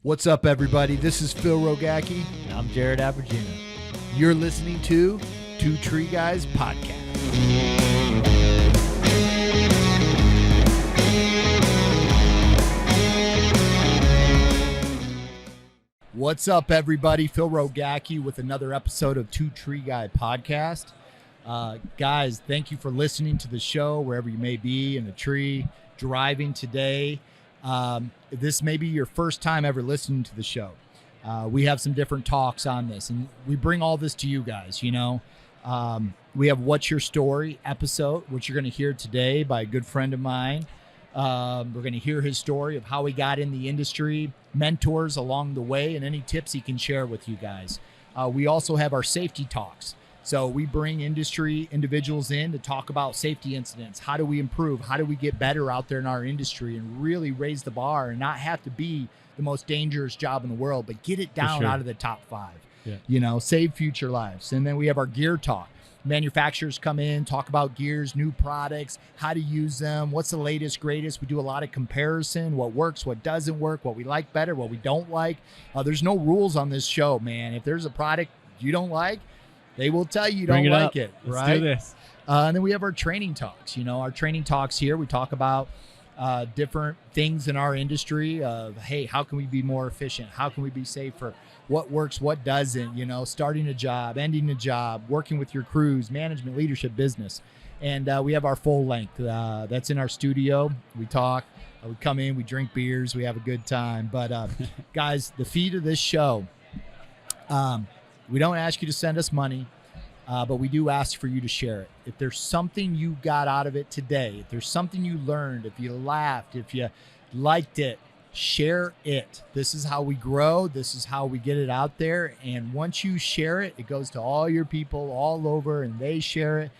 What's up, everybody? This is Phil Rogacki. And I'm Jared Abergina. You're listening to Two Tree Guys Podcast. What's up, everybody? Phil Rogacki with another episode of Two Tree Guy Podcast. Guys, thank you for listening to the show wherever you may be, in a tree, driving today. This may be your first time ever listening to the show. We have some different talks on this, and we bring all this to you guys. We have What's Your Story episode, which you're going to hear today by a good friend of mine. We're going to hear his story of how he got in the industry, mentors along the way, and any tips he can share with you guys. We also have our safety talks. So we bring industry individuals in to talk about safety incidents. How do we improve? How do we get better out there in our industry and really raise the bar and not have to be the most dangerous job in the world, but get it down out of the top 5, save future lives. And then we have our gear talk. Manufacturers come in, talk about gears, new products, how to use them, what's the latest, greatest. We do a lot of comparison, what works, what doesn't work, what we like better, what we don't like. There's no rules on this show, man. If there's a product you don't like, they will tell you don't like it, right? Let's do this. And then we have our training talks. Our training talks here, we talk about different things in our industry of, hey, how can we be more efficient? How can we be safer? What works, what doesn't, starting a job, ending a job, working with your crews, management, leadership, business. And we have our full length. That's in our studio. We talk, we come in, we drink beers, we have a good time. But guys, the feed of this show, we don't ask you to send us money, but we do ask for you to share it. If there's something you got out of it today, if there's something you learned, if you laughed, if you liked it, share it. This is how we grow. This is how we get it out there. And once you share it, it goes to all your people all over and they share it.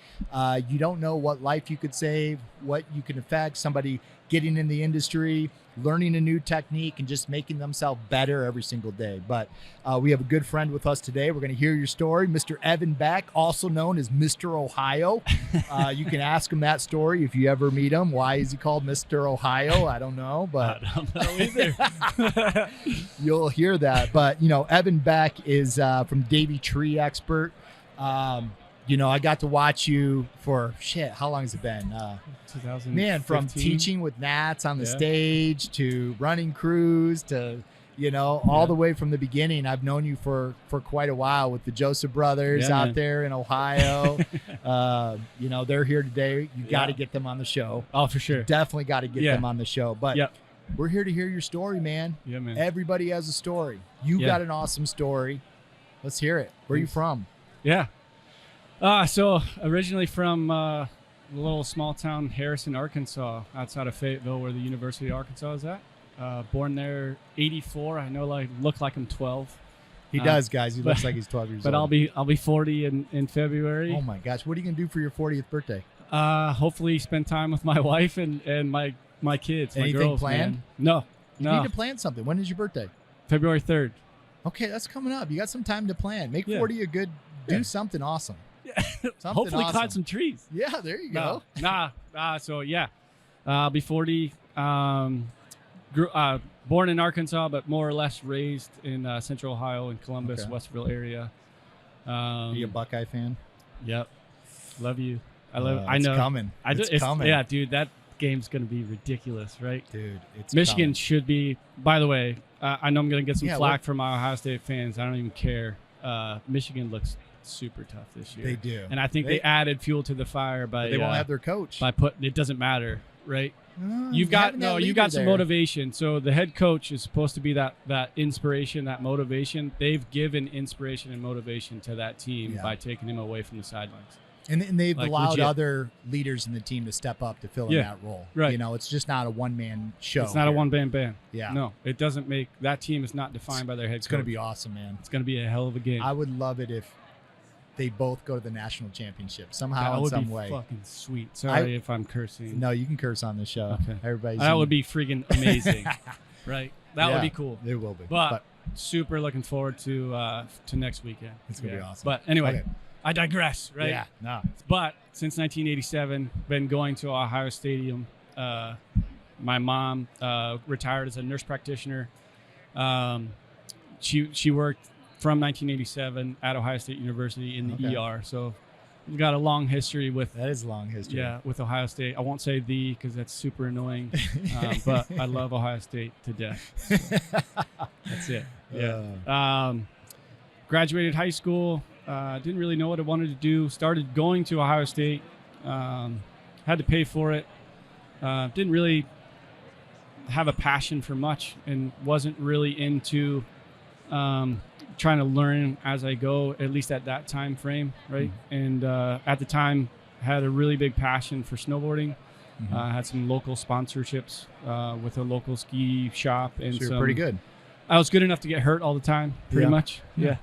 You don't know what life you could save, what you can affect, somebody getting in the industry, learning a new technique, and just making themselves better every single day. But we have a good friend with us today. We're going to hear your story. Mr. Evan Beck, also known as Mr. Ohio. You can ask him that story if you ever meet him. Why is he called Mr. Ohio? I don't know, but I don't know either. You'll hear that. But, Evan Beck is from Davey Tree Expert. I got to watch you for, how long has it been? 2015. Man, from teaching with Nats on the stage to running crews to, all the way from the beginning. I've known you for quite a while with the Joseph brothers out there in Ohio. They're here today. You got to get them on the show. Oh, for sure. Definitely got to get them on the show. But we're here to hear your story, man. Yeah, man. Everybody has a story. You got an awesome story. Let's hear it. Where are you from? Yeah. So originally from a little small town, Harrison, Arkansas, outside of Fayetteville, where the University of Arkansas is at. Born there, 84. I know, look like I'm 12. He does, guys. He looks like he's 12 years but old. But I'll be 40 in February. Oh my gosh! What are you gonna do for your 40th birthday? Hopefully spend time with my wife and my kids. Anything my girls, planned? Man. No. You need to plan something. When is your birthday? February 3rd. Okay, that's coming up. You got some time to plan. Make 40 a good. Do something awesome. Hopefully plant some trees. Yeah, there you go. I'll be 40. Born in Arkansas, but more or less raised in Central Ohio, in Columbus, Westville area. Are you a Buckeye fan? Yep. Love you. I It's know. coming. It's coming. Yeah, dude, that game's going to be ridiculous, right? Dude, it's Michigan coming. should be, by the way, I know I'm going to get some flack from my Ohio State fans. I don't even care. Michigan looks super tough this year. They do. And I think they added fuel to the fire by they won't have their coach. By putting, it doesn't matter, right? You've got some motivation. So the head coach is supposed to be that inspiration, that motivation. They've given inspiration and motivation to that team by taking him away from the sidelines. And they've allowed other leaders in the team to step up to fill in that role. Right. It's just not a one-man show. It's not a one-man band. Yeah. No, it doesn't make – that team is not defined by their head coach. It's going to be awesome, man. It's going to be a hell of a game. I would love it if they both go to the national championship somehow in some way. That would be fucking sweet. Sorry if I'm cursing. No, you can curse on this show. Okay. That would be freaking amazing. Right? That would be cool. It will be. But super looking forward to next weekend. It's going to be awesome. But anyway, I digress, right? Yeah, no. But since 1987, been going to Ohio Stadium. My mom retired as a nurse practitioner. She worked from 1987 at Ohio State University in the ER. So we've got a long history with that is a long history. Yeah, with Ohio State. I won't say because that's super annoying, but I love Ohio State to death. So that's it. Yeah. Graduated high school. Didn't really know what I wanted to do. Started going to Ohio State. Had to pay for it. Didn't really have a passion for much, and wasn't really into trying to learn as I go, at least at that time frame, right? And at the time, had a really big passion for snowboarding. Had some local sponsorships with a local ski shop, and so you're pretty good. I was good enough to get hurt all the time, pretty much. Yeah.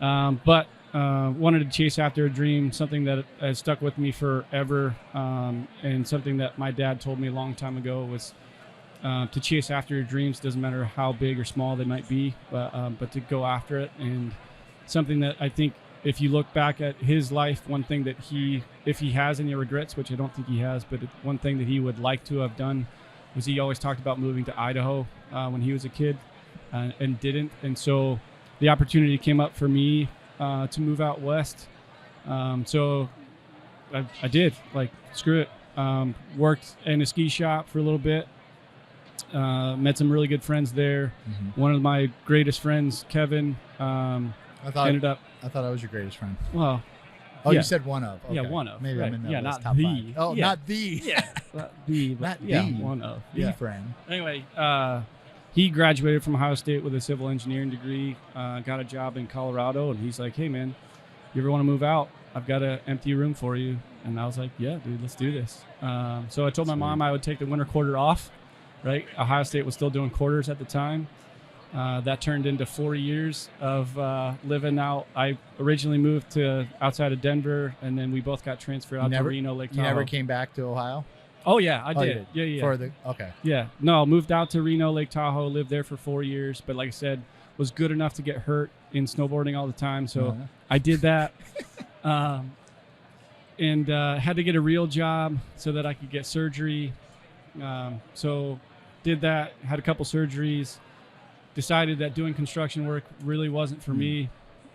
But wanted to chase after a dream, something that has stuck with me forever, and something that my dad told me a long time ago was to chase after your dreams. Doesn't matter how big or small they might be, but to go after it. And something that I think, if you look back at his life, one thing that if he has any regrets, which I don't think he has, but one thing that he would like to have done was he always talked about moving to Idaho when he was a kid, and didn't. And so the opportunity came up for me to move out west. So I did, like, screw it. Worked in a ski shop for a little bit. Met some really good friends there. One of my greatest friends, Kevin, I thought I was your greatest friend. Well, you said one of. Okay. Yeah, one of. Maybe right. I'm in that list, not top the. 5. Oh, not the. Yeah, not the. But not yeah, the. One of. The friend. Anyway, he graduated from Ohio State with a civil engineering degree. Got a job in Colorado, and he's like, "Hey, man, you ever want to move out? I've got an empty room for you." And I was like, "Yeah, dude, let's do this." So I told my mom I would take the winter quarter off. Right, Ohio State was still doing quarters at the time. That turned into 4 years of living out. I originally moved to outside of Denver, and then we both got transferred out to Reno, Lake Tahoe. You never came back to Ohio? Oh, yeah, I did. Yeah. Yeah. No, moved out to Reno, Lake Tahoe, lived there for 4 years. But like I said, was good enough to get hurt in snowboarding all the time. So I did that. And had to get a real job so that I could get surgery. So did that, had a couple surgeries, decided that doing construction work really wasn't for me,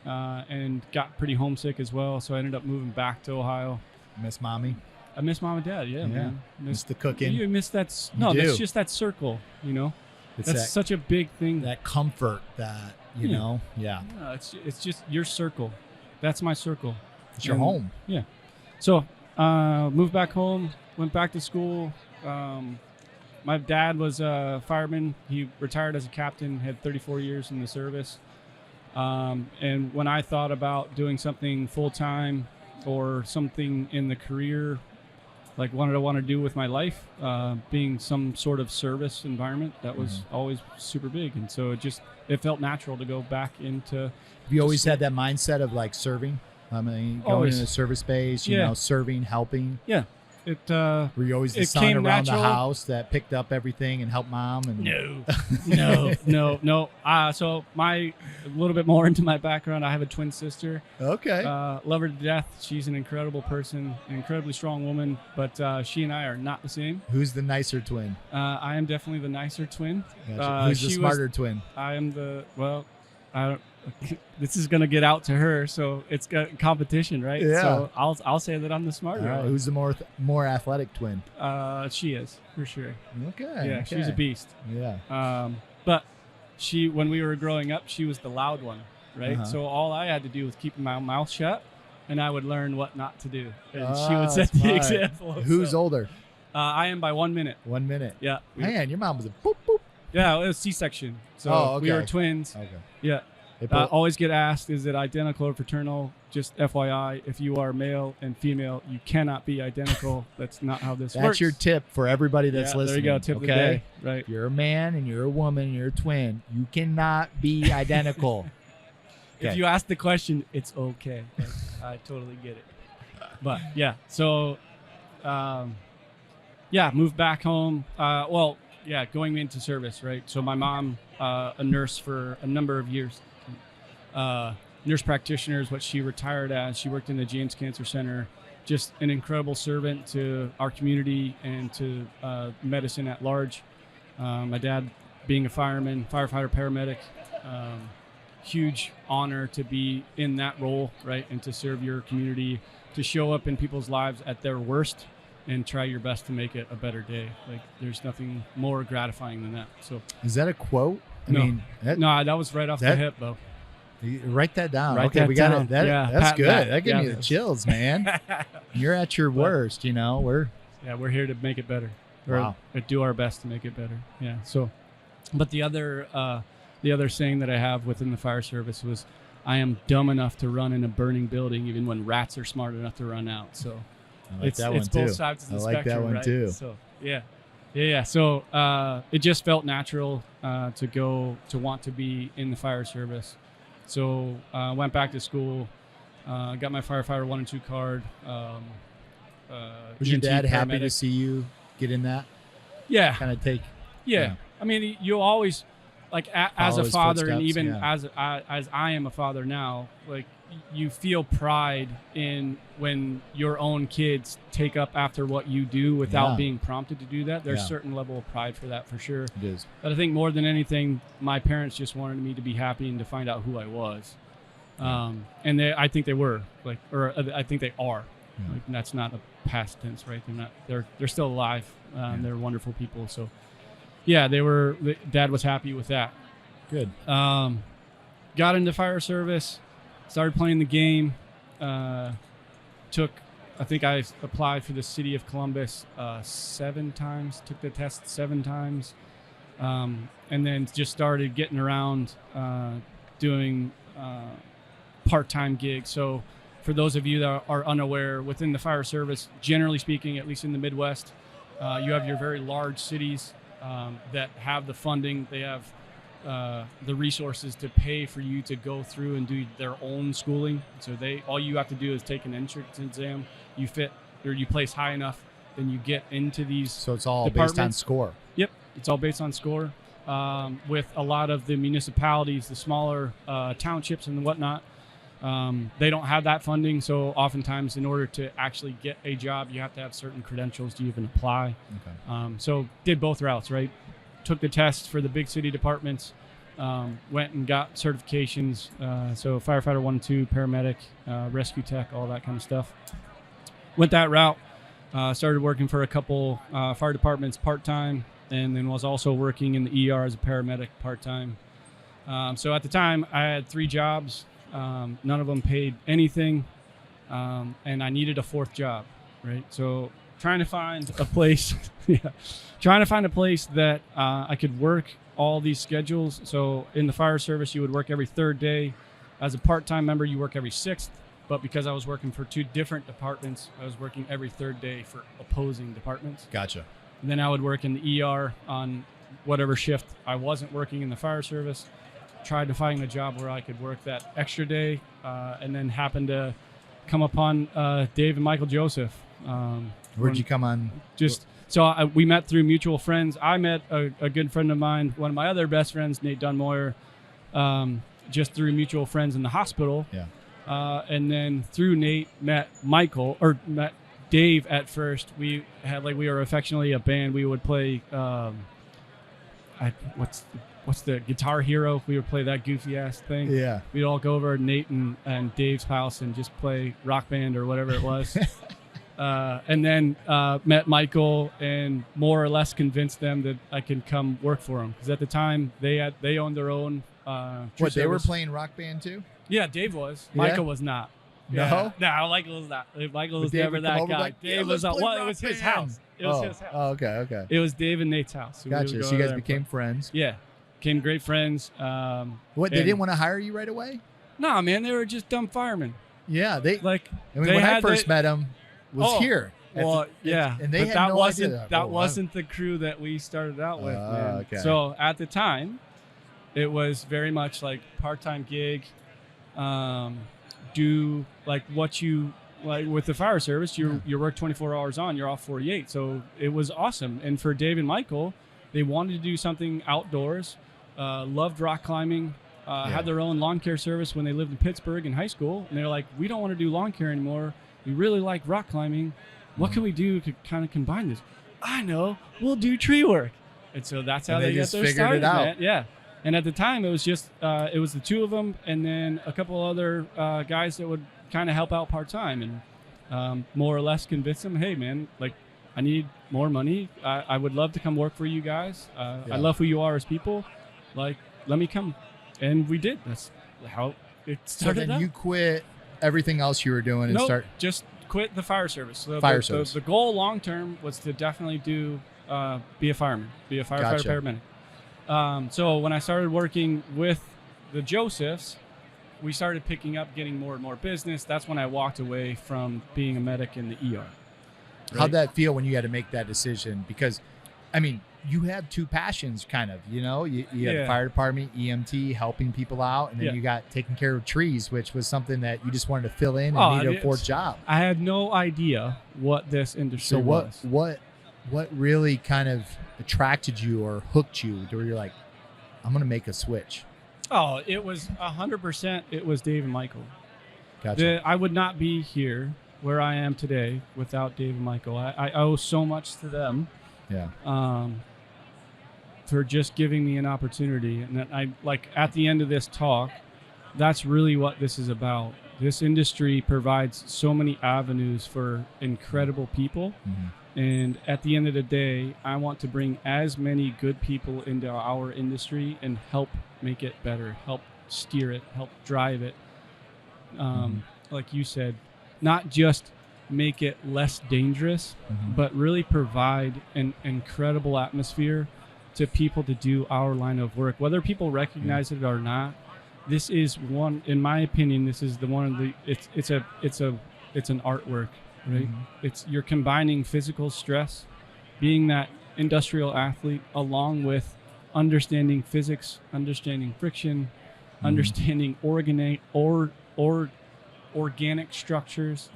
and got pretty homesick as well. So I ended up moving back to Ohio. Miss mommy? I miss mom and dad. Yeah, man. Miss the cooking. You miss that. No, that's just that circle, you know. That's such a big thing. That comfort that, you know. Yeah. No, it's just your circle. That's my circle. It's your home. Yeah. So moved back home, went back to school. My dad was a fireman. He retired as a captain, had 34 years in the service. And when I thought about doing something full-time or something in the career, like what did I want to do with my life, being some sort of service environment, that was always super big. And so it felt natural to go back into. Have you always had that mindset of like serving? I mean, going in a service space, you know, serving, helping. Yeah. Were you always the son around the house that picked up everything and helped mom? And No. So a little bit more into my background. I have a twin sister. Okay. Love her to death. She's an incredible person, an incredibly strong woman, but she and I are not the same. Who's the nicer twin? I am definitely the nicer twin. Gotcha. Who's the smarter twin? I am this is gonna get out to her, so it's got competition, right? Yeah. So I'll say that I'm the smarter. Right. Who's the more athletic twin? She is, for sure. Okay. Yeah, okay. She's a beast. Yeah. But when we were growing up, she was the loud one, right? So all I had to do was keep my mouth shut, and I would learn what not to do, and she would set the example. Who's older? I am by 1 minute. 1 minute. Yeah. Man, your mom was a boop boop. Yeah, it was C-section. So we were twins. Okay. Yeah. Always get asked, is it identical or fraternal? Just FYI, if you are male and female, you cannot be identical. That's not how this works. That's your tip for everybody that's listening. There you go, tip of the day. Right. If you're a man and you're a woman and you're a twin, you cannot be identical. If you ask the question, it's okay. Like, I totally get it. But yeah, so moved back home. Going into service, right? So my mom, a nurse for a number of years. Nurse practitioner is what she retired as. She worked in the James Cancer Center. Just an incredible servant to our community and to medicine at large. My dad being a fireman, firefighter, paramedic. Huge honor to be in that role, right? And to serve your community, to show up in people's lives at their worst and try your best to make it a better day. Like, there's nothing more gratifying than that. So, is that a quote? No, that was right off the hip, though. Write that down. Write okay, that we got down. it. That's good. That gave me the those. chills, man. You're at your worst, you know. We're here to make it better. Wow. Or do our best to make it better. Yeah. So, but the other saying that I have within the fire service was, I am dumb enough to run in a burning building, even when rats are smart enough to run out. So, it's both sides of the spectrum. I like that one right? too. So, yeah. So, it just felt natural to want to be in the fire service. So, went back to school, got my firefighter 1 and 2 card. Was your EMT dad happy to paramedic. see you get in that? Yeah. Kind of take. Yeah. I mean, you always, like, as Follow a his father, and footsteps, even yeah. as I am a father now, like, you feel pride in when your own kids take up after what you do without Yeah. being prompted to do that. There's Yeah. a certain level of pride for that, for sure. It is. But I think more than anything, my parents just wanted me to be happy and to find out who I was. And I think they were, like, or I think they are. Yeah. Like, that's not a past tense, right? They're still alive. They're wonderful people. So, yeah, Dad was happy with that. Good. Got into fire service, started playing the game. I think I applied for the city of Columbus 7 times, took the test 7 times, and then just started getting around doing part-time gigs. So for those of you that are unaware, within the fire service, generally speaking, at least in the Midwest, you have your very large cities that have the funding. They have the resources to pay for you to go through and do their own schooling. So all you have to do is take an entrance exam. You fit, or you place high enough, then you get into these. So it's all based on score. Yep, it's all based on score. With a lot of the municipalities, the smaller townships and whatnot, they don't have that funding. So oftentimes, in order to actually get a job, you have to have certain credentials to even apply. Okay. So did both routes, right? Took the test for the big city departments, went and got certifications. So firefighter 1 and 2, paramedic, rescue tech, all that kind of stuff. Went that route. Started working for a couple fire departments part-time, and then was also working in the ER as a paramedic part-time. So at the time, I had 3 jobs. None of them paid anything, and I needed a 4th job, right? So trying to find a place, that I could work all these schedules. So in the fire service, you would work every 3rd day. As a part-time member, you work every 6th. But because I was working for 2 different departments, I was working every 3rd day for opposing departments. Gotcha. And then I would work in the ER on whatever shift I wasn't working in the fire service. Tried to find a job where I could work that extra day, and then happened to come upon Dave and Michael Joseph. Where'd you come on? We met through mutual friends. I met a good friend of mine, one of my other best friends, Nate Dunmoyer, just through mutual friends in the hospital. Yeah. And then through Nate, met Dave at first. We were affectionately a band. We would play, what's the Guitar Hero? We would play that goofy ass thing. Yeah. We'd all go over to Nate and Dave's house and just play Rock Band or whatever it was. And then met Michael and more or less convinced them that I can come work for them. Because at the time, they owned their own Tree They were Service. playing Rock Band too? Yeah, Dave was. Yeah? Michael was not. No? No, Michael was not. Michael was Dave never would come that over guy. like, Dave "Yeah, was let's not. play Well, it Rock was his Band." house. It was his house. Oh, okay. It was Dave and Nate's house. So we would Gotcha. go So you guys there, became but- friends. Yeah, became great friends. What? They and- didn't want to hire you right away? No, man, they were just dumb firemen. Yeah. Like, I mean, they when I had first met him, was here. Well, yeah, and they but had that no wasn't idea. that wasn't the crew that we started out with. Man. Okay. So at the time, it was very much like part-time gig. Do like what you like with the fire service. You work 24 hours on, you're off 48. So it was awesome. And for Dave and Michael, they wanted to do something outdoors. Loved rock climbing. Had their own lawn care service when they lived in Pittsburgh in high school. And they're like, we don't want to do lawn care anymore. We really like rock climbing. What can we do to kind of combine this? I know. We'll do tree work. And so that's how And they they got just their figured start, it out. man. Yeah. And at the time, it was just it was the two of them, and then a couple other guys that would kind of help out part time, and more or less convince them, hey, man, like I need more money. I would love to come work for you guys. I love who you are as people. Like, let me come, and we did. That's how it started. So then out. you quit everything else you were doing and start. Just quit the fire service. So Fire service. The goal long term was to definitely be a fireman, be a firefighter, Gotcha. paramedic. So when I started working with the Josephs, we started picking up, getting more and more business. That's when I walked away from being a medic in the ER. Right? How'd that feel when you had to make that decision? Because, I mean, you have two passions, kind of. You know, you had the fire department, EMT, helping people out, and then you got taking care of trees, which was something that you just wanted to fill in and needed a fourth job. I had no idea what this industry was. So what really kind of attracted you or hooked you to where you're like, I'm going to make a switch? Oh, it was 100%. It was Dave and Michale. Gotcha. I would not be here where I am today without Dave and Michale. I owe so much to them. Yeah. For just giving me an opportunity. And I like at the end of this talk, that's really what this is about. This industry provides so many avenues for incredible people. Mm-hmm. And at the end of the day, I want to bring as many good people into our industry and help make it better, help steer it, help drive it. Like you said, not just make it less dangerous, but really provide an incredible atmosphere to people to do our line of work, whether people recognize it or not. This is one, in my opinion, this is the one of the, it's an artwork, right? It's, you're combining physical stress, being that industrial athlete, along with understanding physics, understanding friction, understanding organic structures,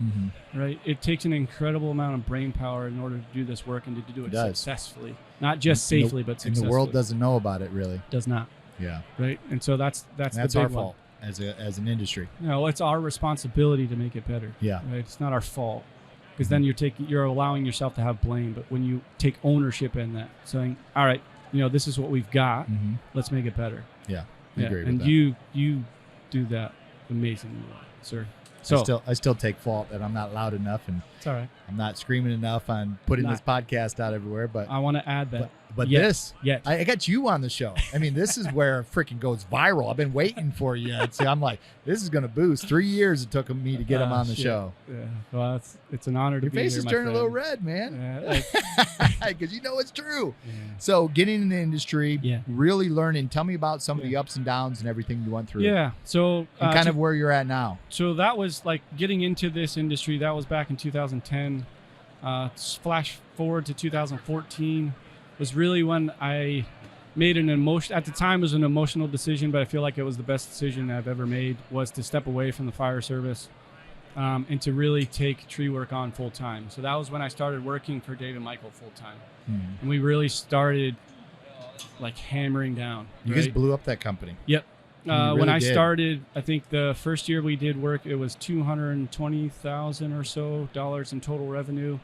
right? It takes an incredible amount of brain power in order to do this work and to do it successfully. Not just safely, but successfully. And the world doesn't know about it, really. Does not. Yeah. Right? And so that's the big our one. fault as an industry. No, it's our responsibility to make it better. Yeah. Right? It's not our fault. Because then you're allowing yourself to have blame. But when you take ownership in that, saying, all right, this is what we've got. Let's make it better. Yeah. I agree with and that. you do that amazingly well, sir. So I still take fault that I'm not loud enough and it's all right. I'm not screaming enough on putting this podcast out everywhere. But I want to add that. But I got you on the show. I mean, this is where it freaking goes viral. I've been waiting for you. I'm like, this is going to boost. 3 years it took me to get him on the show. Yeah. Well, it's an honor to be here. Your face is turning a little red, man. Because you know it's true. Yeah. So getting in the industry, really learning. Tell me about some of the ups and downs and everything you went through. Yeah. So and kind of where you're at now. So that was like getting into this industry. That was back in 2010. Flash forward to 2014 was really when I made at the time it was an emotional decision, but I feel like it was the best decision I've ever made, was to step away from the fire service and to really take tree work on full time. So that was when I started working for Dave and Michale full time. And we really started like hammering down. You guys blew up that company. Yep. Really when I started, I think the first year we did work, it was $220,000 or so in total revenue.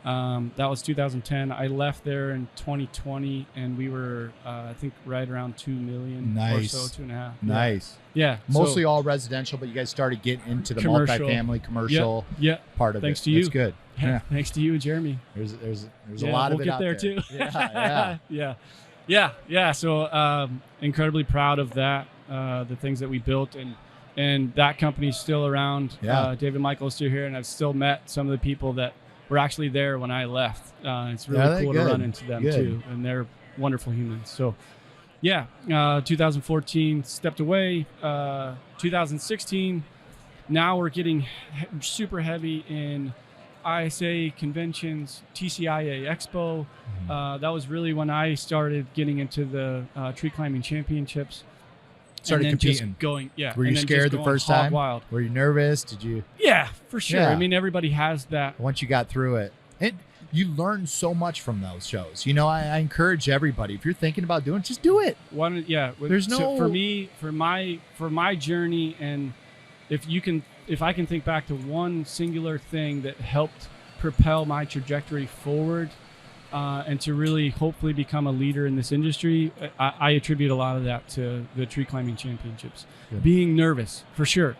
That was 2010. I left there in 2020, and we were, I think, right around 2 million or so, 2.5. Nice. Yeah. Mostly all residential, but you guys started getting into the multifamily commercial part of it. Thanks to you. That's good. Yeah. Thanks to you and Jeremy. There's a lot of it out there. We'll get there too. Yeah. So incredibly proud of that. The things that we built, and that company's still around. Dave and Michale is still here, and I've still met some of the people that were actually there when I left. It's really cool to run into them too, and they're wonderful humans. So 2014 stepped away. 2016, now we're getting super heavy in ISA conventions, TCIA Expo. That was really when I started getting into the tree climbing championships. Started competing. Just Were you scared the first time? Wild. Were you nervous? Did you? Yeah, for sure. Yeah. I mean, everybody has that. Once you got through it, you learn so much from those shows. I encourage everybody, if you're thinking about doing it, just do it. There's no for my journey, and if I can think back to one singular thing that helped propel my trajectory forward, and to really hopefully become a leader in this industry, I attribute a lot of that to the tree climbing championships. Good. Being nervous, for sure.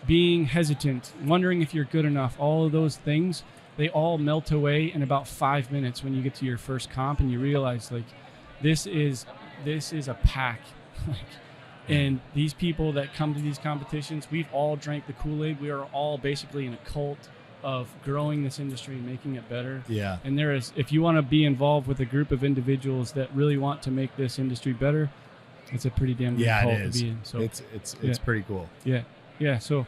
Being hesitant, wondering if you're good enough, all of those things, they all melt away in about 5 minutes when you get to your first comp and you realize, like, this is a pack. And these people that come to these competitions, we've all drank the Kool-Aid. We are all basically in a cult of growing this industry and making it better. Yeah. And there is, if you want to be involved with a group of individuals that really want to make this industry better, it's a pretty damn good cult to be in. So it's pretty cool. Yeah. So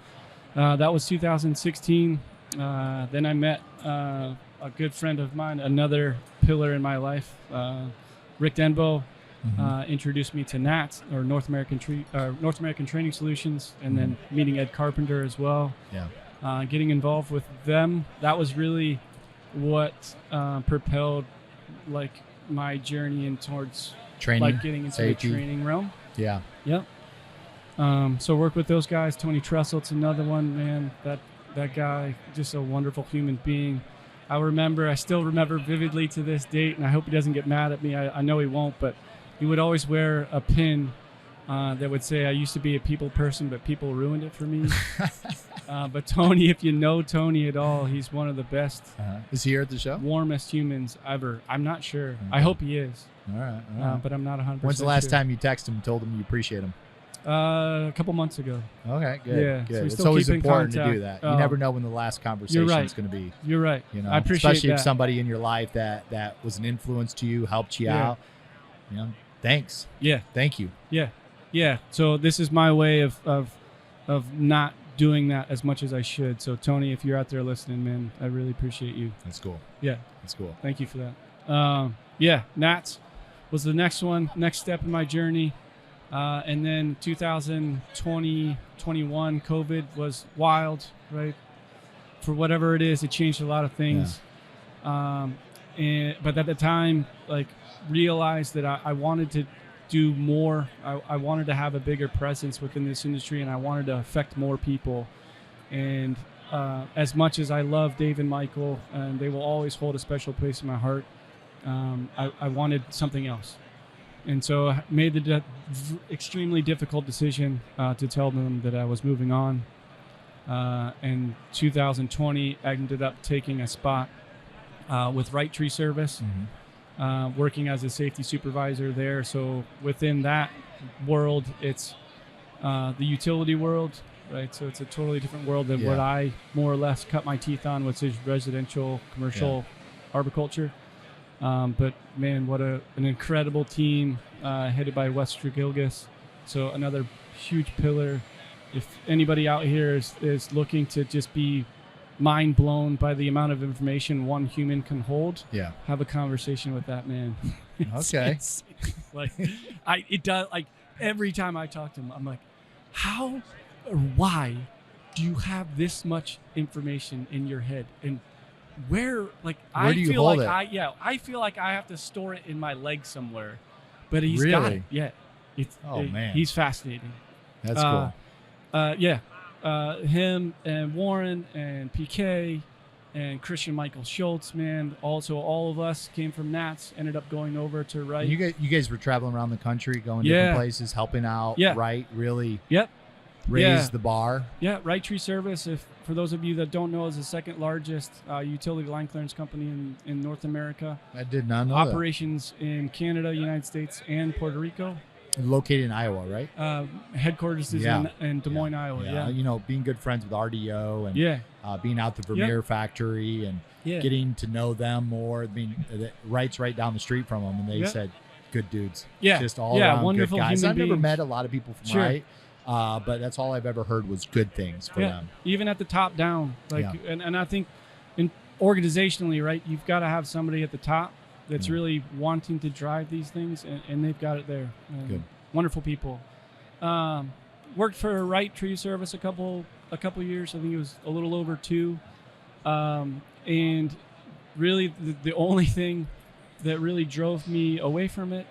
that was 2016. Then I met a good friend of mine, another pillar in my life, Rick Denbo. Introduced me to NATS, or North American Training Solutions, and then meeting Ed Carpenter as well. Yeah. Getting involved with them, that was really what propelled like my journey in towards Training, like getting into safety. the training realm. Yeah. Yep. So work with those guys. Tony Trestle's another one, man. That guy, just a wonderful human being. I still remember vividly to this date, and I hope he doesn't get mad at me. I know he won't, but he would always wear a pin that would say, "I used to be a people person, but people ruined it for me." But Tony, if you know Tony at all, he's one of the best. Is he here at the show? Warmest humans ever. I'm not sure. Okay. I hope he is. All right. But I'm not 100%. When's the last time you texted him and told him you appreciate him? A couple months ago. Okay, good. Yeah, good. so we It's still always keep in important to contact. do that. You never know when the last conversation is going to be. You're right. You know, I appreciate especially that. if somebody in your life that was an influence to you, helped you out. You know, thanks. Yeah. Thank you. Yeah. So this is my way of not doing that as much as I should. So Tony, if you're out there listening, man, I really appreciate you. That's cool. Yeah. That's cool. Thank you for that. Nats was the next step in my journey. And then 2020, 21, COVID was wild, right? For whatever it is, it changed a lot of things. But at the time, like, realized that I wanted to do more. I wanted to have a bigger presence within this industry, and I wanted to affect more people. And as much as I love Dave and Michale, and they will always hold a special place in my heart, I wanted something else. And so I made the extremely difficult decision to tell them that I was moving on. In 2020, I ended up taking a spot with Wright Tree Service, working as a safety supervisor there. So within that world, it's the utility world, right? So it's a totally different world than what I more or less cut my teeth on, which is residential, commercial arboriculture. But man, what an incredible team headed by Wes Strigilgis. So another huge pillar. If anybody out here is looking to just be mind blown by the amount of information one human can hold, have a conversation with that man. Okay. It does, like, every time I talk to him, I'm like, how or why do you have this much information in your head? And where do you hold it? I feel like I have to store it in my leg somewhere. But he's got it. Yeah. Man. He's fascinating. That's cool. Him and Warren and PK and Christian Michael Schultz, man. Also, all of us came from Nats, ended up going over to Wright. You guys were traveling around the country, going different places, helping out. Wright really raised the bar. Yeah, Wright Tree Service, for those of you that don't know, is the second largest utility line clearance company in North America. I did not know Operations in Canada, United States, and Puerto Rico. Located in Iowa, right? Headquarters is in Des Moines, Iowa. Yeah. You know, being good friends with RDO and being out the Vermeer factory and getting to know them more. I mean, Wright's right down the street from them, and they said, good dudes. Yeah. Just all around wonderful good guys. Human I've never beings. met a lot of people from Wright, but that's all I've ever heard was good things for them. Even at the top down. And I think organizationally, right, you've got to have somebody at the top that's really wanting to drive these things, and they've got it there. Good. Wonderful people. Worked for Wright Tree Service a couple years. I think it was a little over 2. And really the only thing that really drove me away from it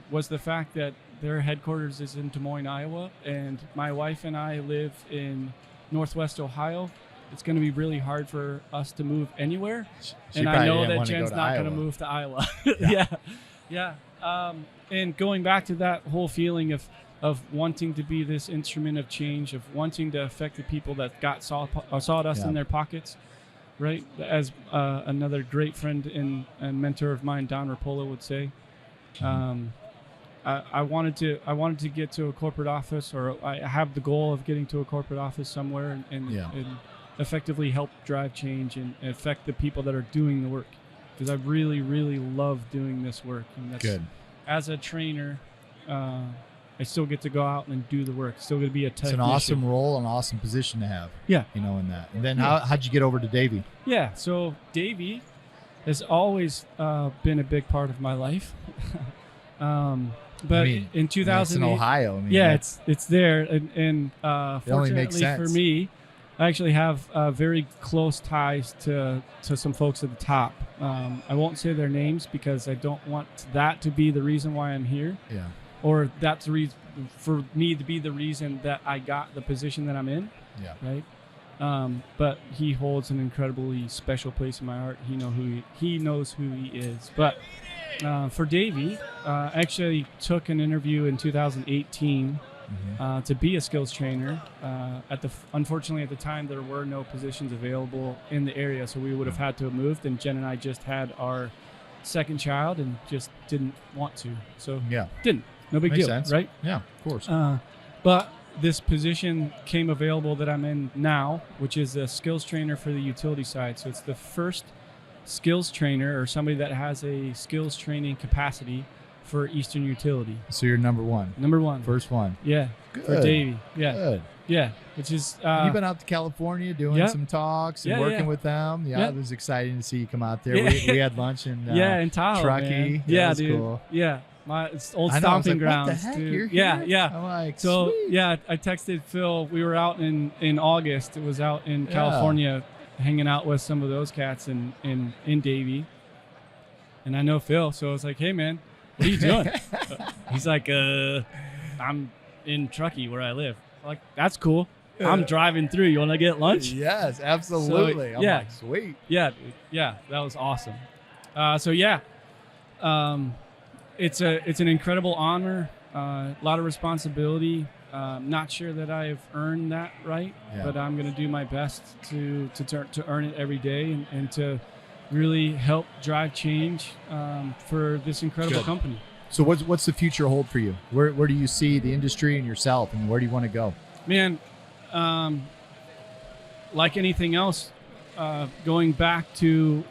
was the fact that their headquarters is in Des Moines, Iowa, and my wife and I live in Northwest Ohio. it's going to be really hard for us to move anywhere. She And I probably know didn't that wanna Jen's go to not going to Iowa. move to Iowa. Yeah. Yeah. And going back to that whole feeling of wanting to be this instrument of change, of wanting to affect the people that got sawdust Yeah. in their pockets, right? As another great friend and mentor of mine, Don Rapola, would say. I wanted to get to a corporate office, or I have the goal of getting to a corporate office somewhere and effectively help drive change and affect the people that are doing the work, because I really, really love doing this work. And that's Good. As a trainer, I still get to go out and do the work. Still going to be a It's technician. an awesome role, an awesome position to have. Yeah. You know, in that. And then Yeah. how'd you get over to Davey? Yeah. So Davey has always been a big part of my life. But I mean, in It's 2008, in Ohio. I mean, yeah, that's- it's there, and only makes fortunately for sense. me, I actually have very close ties to some folks at the top. I won't say their names because I don't want that to be the reason why I'm here, yeah. or that's the reason for me to be the reason that I got the position that I'm in. Yeah. Right. But he holds an incredibly special place in my heart. He knows who he is. But for Davey, I actually took an interview in 2018 to be a skills trainer. Unfortunately, at the time, there were no positions available in the area, so we would have had to have moved. And Jen and I just had our second child and just didn't want to. So Yeah. didn't. No big Makes deal, sense. right? Yeah, of course. But this position came available that I'm in now, which is a skills trainer for the utility side. So it's the first skills trainer, or somebody that has a skills training capacity for Eastern Utility. So you're number one. Number one. First one. Yeah. Good. For Davey. Yeah. Good. Yeah. Which is You've been out to California doing yeah. some talks and Yeah, working yeah. with them. Yeah, Yeah. it was exciting to see you come out there. Yeah. We had lunch in in Tahoe, Truckee. man. Yeah, that's dude. cool. Yeah. It's old I know, I was stomping like, what the grounds, heck? dude. You're Yeah, here? yeah. I'm like, So sweet. yeah, I texted Phil. We were out in August. It was out in Yeah. California, hanging out with some of those cats in Davie. And I know Phil, so I was like, "Hey man, what are you doing?" He's like, "I'm in Truckee where I live." I'm like, that's cool. I'm driving through. You want to get lunch? Yes, absolutely. So, I'm yeah. like, sweet. Yeah, dude. Yeah, that was awesome. So yeah, it's an incredible honor, a lot of responsibility. Not sure that I've earned that right, Yeah. but I'm going to do my best to earn it every day and to really help drive change for this incredible Good. company. So what's the future hold for you? Where do you see the industry and yourself, and where do you want to go? Man, like anything else, going back to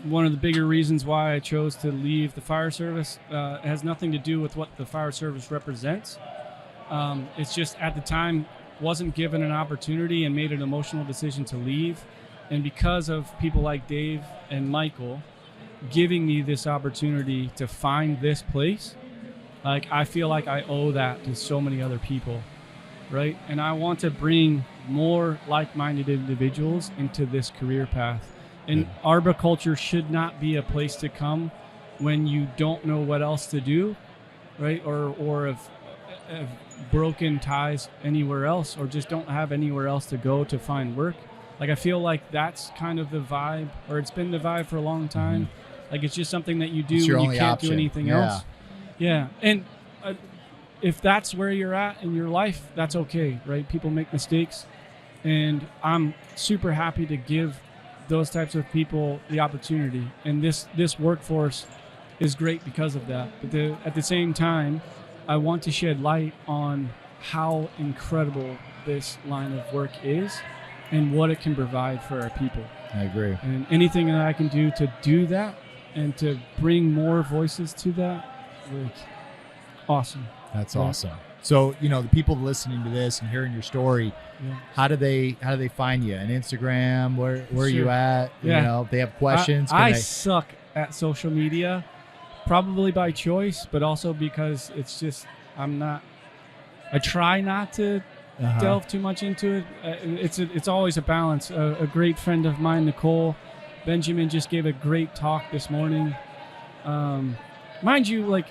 one of the bigger reasons why I chose to leave the fire service, it has nothing to do with what the fire service represents. It's just at the time wasn't given an opportunity and made an emotional decision to leave. And because of people like Dave and Michael giving me this opportunity to find this place, like I feel like I owe that to so many other people, right? And I want to bring more like-minded individuals into this career path. And arboriculture should not be a place to come when you don't know what else to do, right? Or have broken ties anywhere else, or just don't have anywhere else to go to find work. Like I feel like that's kind of the vibe, or it's been the vibe for a long time. Like it's just something that you do It's your when you only can't option. do anything Yeah. else. Yeah. And if that's where you're at in your life, that's okay, right? People make mistakes, and I'm super happy to give those types of people the opportunity. And this workforce is great because of that. But at the same time, I want to shed light on how incredible this line of work is and what it can provide for our people. I agree. And anything that I can do to do that and to bring more voices to that, like, awesome. That's Yeah. awesome. So, the people listening to this and hearing your story, Yeah. how do they find you? On Instagram? Where are you Sure. at? Yeah. If they have questions, I can they? suck at social media, probably by choice, but also because it's just I try not to Uh-huh. delve too much into it. It's always a balance. A great friend of mine, Nicole Benjamin, just gave a great talk this morning. Mind you, like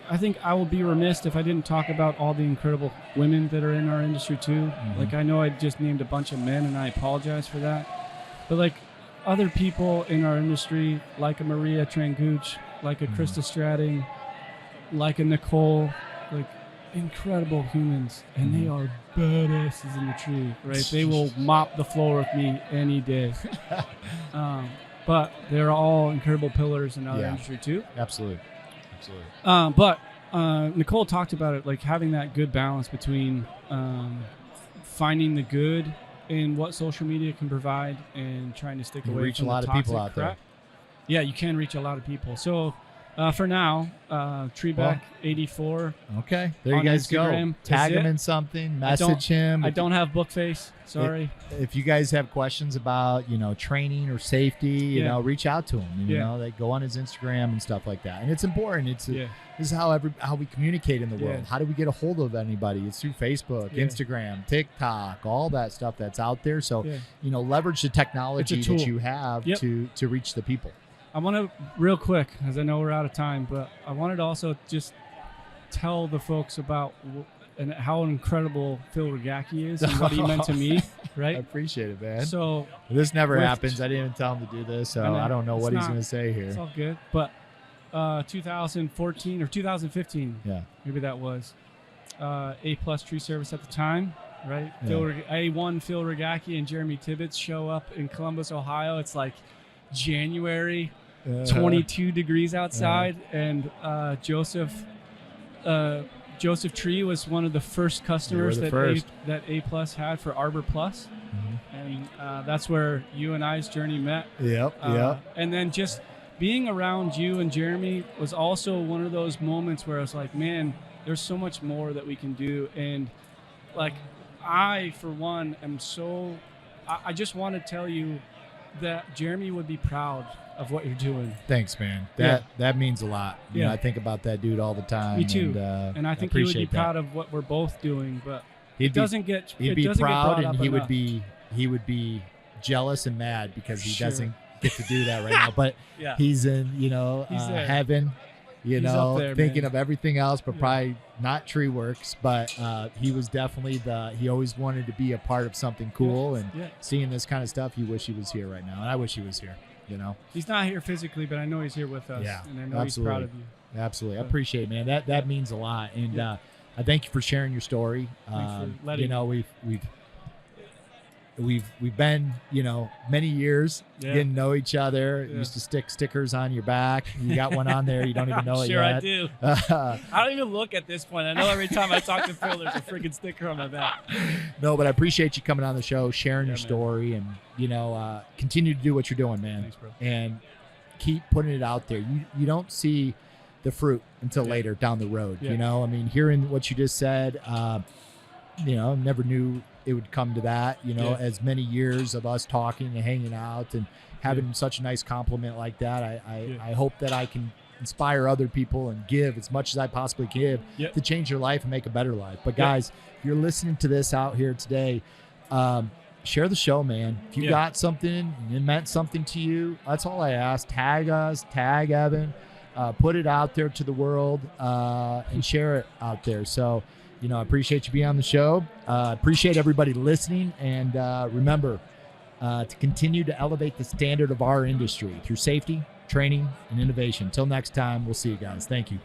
I think I will be remiss if I didn't talk about all the incredible women that are in our industry too. Like, I know I just named a bunch of men, and I apologize for that. But like other people in our industry, like a Maria Tranguch, like a Krista Stratting, like a Nicole, like incredible humans, and they are badasses in the tree, right? They will mop the floor with me any day. But they're all incredible pillars in our industry too. Absolutely. But Nicole talked about it, like having that good balance between finding the good in what social media can provide and trying to stick away reach from a lot the of people toxic out crap. there. Yeah, you can reach a lot of people. So for now, Treeback 84. Okay, there you on guys Instagram go. Tag is him it. in something. Message him. I don't have book face. Sorry. If you guys have questions about training or safety, you know, reach out to him. And, you know, they go on his Instagram and stuff like that. And it's important. This is how we communicate in the world. How do we get a hold of anybody? It's through Facebook, Instagram, TikTok, all that stuff that's out there. So leverage the technology that you have to reach the people. I want to, real quick, as I know we're out of time, but I wanted to also just tell the folks about and how incredible Phil Regacki is and what he meant to me, right? I appreciate it, man. So this never happens. I didn't even tell him to do this, so I don't know what he's going to say here. It's all good. But 2014 or 2015, maybe that was A+ Tree Service at the time, right? A1 Phil Regacki and Jeremy Tibbetts show up in Columbus, Ohio. It's like January, 22 degrees outside, and Joseph Tree was one of the first customers that A+ had for Arbor Plus, and that's where you and I's journey met. And then just being around you and Jeremy was also one of those moments where I was like, man, there's so much more that we can do. And like, I, for one, am so, I just want to tell you that Jeremy would be proud of what you're doing. Thanks, man. That means a lot. You know, I think about that dude all the time. Me too. And I think he would be proud of what we're both doing, but he'd be proud, and he would be jealous and mad because he doesn't get to do that right now. But he's in, heaven, thinking of everything else, but probably not tree works. But he was definitely he always wanted to be a part of something cool, and seeing this kind of stuff, you wish he was here right now. And I wish he was here. He's not here physically, but I know he's here with us, and I know he's proud of you. Absolutely. I appreciate it, man. That means a lot. And I thank you for sharing your story. We've been, many years getting to know each other. Used to stick stickers on your back. You got one on there. You don't even know it yet. Sure, I do. I don't even look at this point. I know every time I talk to Phil, there's a freaking sticker on my back. No, but I appreciate you coming on the show, sharing your story, and continue to do what you're doing, man. Thanks, bro. And keep putting it out there. You don't see the fruit until later down the road. I mean, hearing what you just said, never knew it would come to that, as many years of us talking and hanging out and having such a nice compliment like that. I hope that I can inspire other people and give as much as I possibly can to change your life and make a better life. But guys, if you're listening to this out here today, share the show, man. If you got something and it meant something to you, that's all I ask. Tag us, tag Evan, put it out there to the world, and share it out there. So, I appreciate you being on the show. Appreciate everybody listening. And remember to continue to elevate the standard of our industry through safety, training, and innovation. Until next time, we'll see you guys. Thank you.